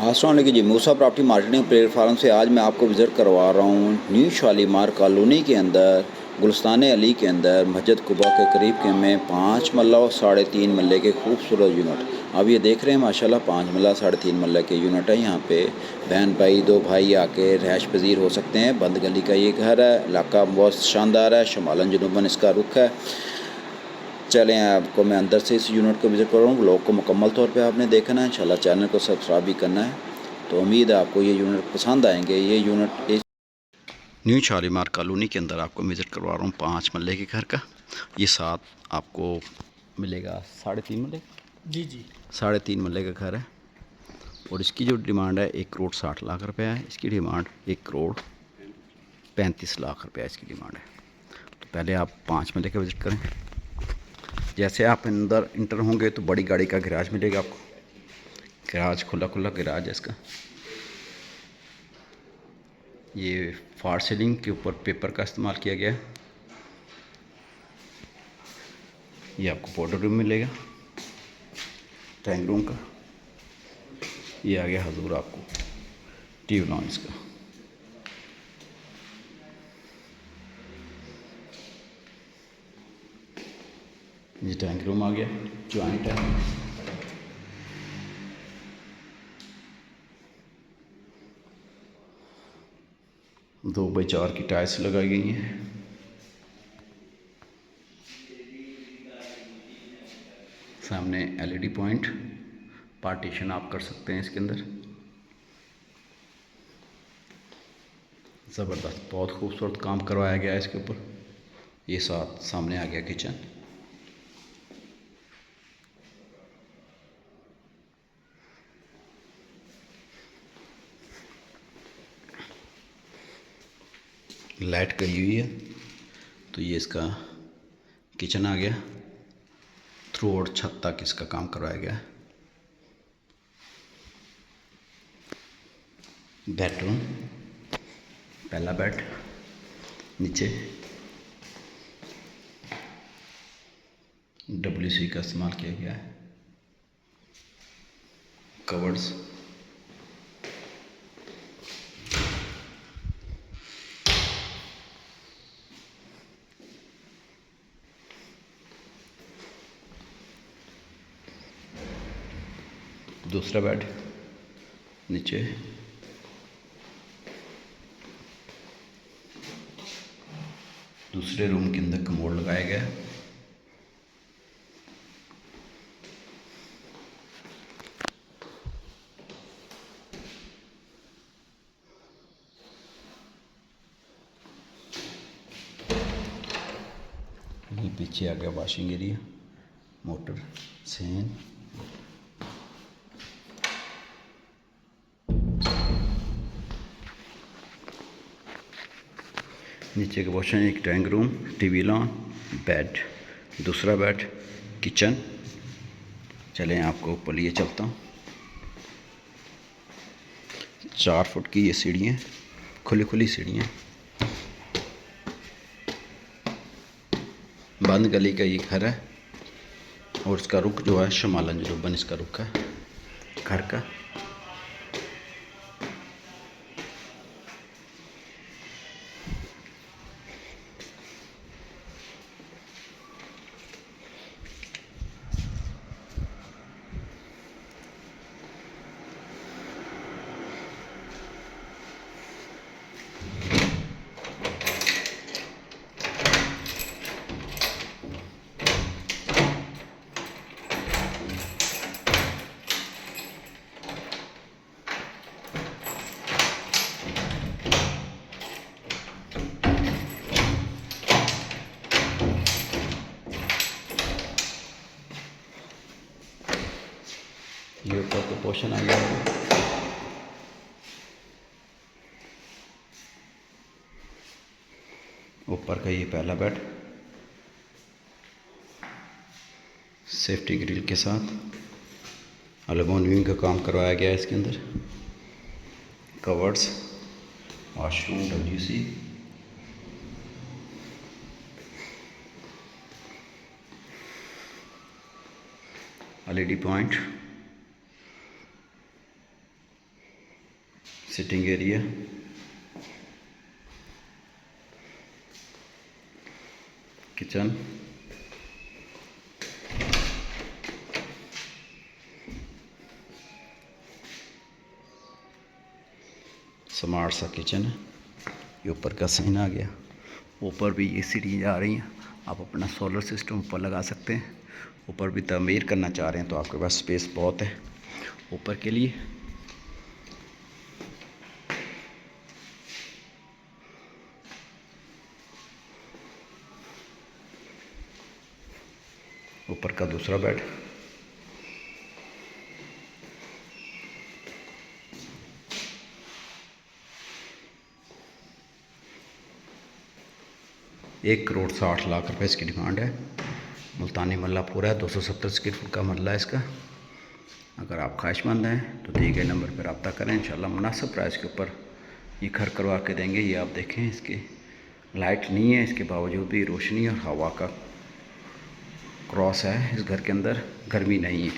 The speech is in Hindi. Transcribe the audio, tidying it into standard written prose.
अस्सलाम वालेकुम जी। मूसा प्रॉपर्टी मार्केटिंग प्लेटफार्म से आज मैं आपको विज़िट करवा रहा हूँ न्यू शालीमार कॉलोनी के अंदर गुलिस्तान अली के अंदर मस्जिद कुबा के करीब के में 5 मरला और 3.5 मरले के खूबसूरत यूनिट अब ये देख रहे हैं माशाल्लाह 5 मरला 3.5 मरले के यूनिट है। यहाँ पे बहन भाई दो भाई आके रहश पजीर हो सकते हैं। बंद गली का ये घर है। इलाका बहुत शानदार है। शमालन जनूबन इसका रुख है। चलें आपको मैं अंदर से इस यूनिट को विज़िट कर रहा हूँ। ब्लॉग को मुकम्मल तौर पे आपने देखना है। इंशाल्लाह चैनल को सब्सक्राइब भी करना है। तो उम्मीद है आपको ये यूनिट पसंद आएंगे। ये यूनिट इस न्यू शालीमार कॉलोनी के अंदर आपको विज़िट करवा रहा हूँ 5 मरले के घर का। ये साथ आपको मिलेगा 3.5 मरले। जी जी 3.5 मरले का घर है और इसकी जो डिमांड है 1,60,00,000 रुपये है। इसकी डिमांड 1,35,00,000 रुपये इसकी डिमांड है। तो पहले आप 5 मरले का विज़िट करें। जैसे आप अंदर इंटर होंगे तो बड़ी गाड़ी का गैराज मिलेगा आपको। गैराज खुला गैराज है इसका। ये फॉर सीलिंग के ऊपर पेपर का इस्तेमाल किया गया है। ये आपको पाउडर रूम मिलेगा टैंक रूम का। ये आ गया हजूर आपको टीवी लॉन्च का। ये टैंक रूम आ गया जॉइंट है। 2x4 की टाइल्स लगाई गई हैं। सामने एलईडी पॉइंट पार्टीशन आप कर सकते हैं इसके अंदर। ज़बरदस्त बहुत खूबसूरत काम करवाया गया है इसके ऊपर। ये सामने आ गया किचन। लाइट गई हुई है। तो ये इसका किचन आ गया। थ्रू आउट छत तक इसका काम करवाया गया है। बेडरूम पहला बेड नीचे WC का इस्तेमाल किया गया है। कवर्ड्स दूसरा बेड नीचे दूसरे रूम के अंदर कमोड लगाया गया है। ये पीछे आ गया वॉशिंग एरिया मोटर सेन। नीचे का पोर्शन एक drawing room TV lawn bed दूसरा बेड किचन। चलें आपको ऊपर लिए चलता हूँ। 4 फुट की ये सीढ़ियाँ खुली सीढ़ियाँ। बंद गली का ये घर है और इसका रुख जो है शमालन जनूबन इसका रुख है घर का। ये ऊपर का पोर्शन आ गया। ऊपर का ये पहला बेड सेफ्टी ग्रिल के साथ एल्युमिनियम का काम करवाया गया है इसके अंदर। Coverts washroom WC LED point sitting area, kitchen, smart सा किचन है। ये ऊपर का सीन आ गया, ऊपर भी ये सीढ़ी आ रही हैं, आप अपना सोलर सिस्टम ऊपर लगा सकते हैं। ऊपर भी तमीर करना चाह रहे हैं तो आपके पास स्पेस बहुत है ऊपर के लिए। ऊपर का दूसरा बेड, ₹1,60,00,000 इसकी डिमांड है। मुल्तानी मल्ला पूरा है, 270 स्क्वायर फुट का मल्ला है इसका। अगर आप ख्वाहिशमंद हैं तो दिए गए नंबर पर रब्ता करें, इंशाल्लाह मुनासिब प्राइस के ऊपर ये घर करवा के देंगे। ये आप देखें, इसकी लाइट नहीं है, इसके बावजूद भी रोशनी और हवा का क्रॉस है। इस घर के अंदर गर्मी नहीं है।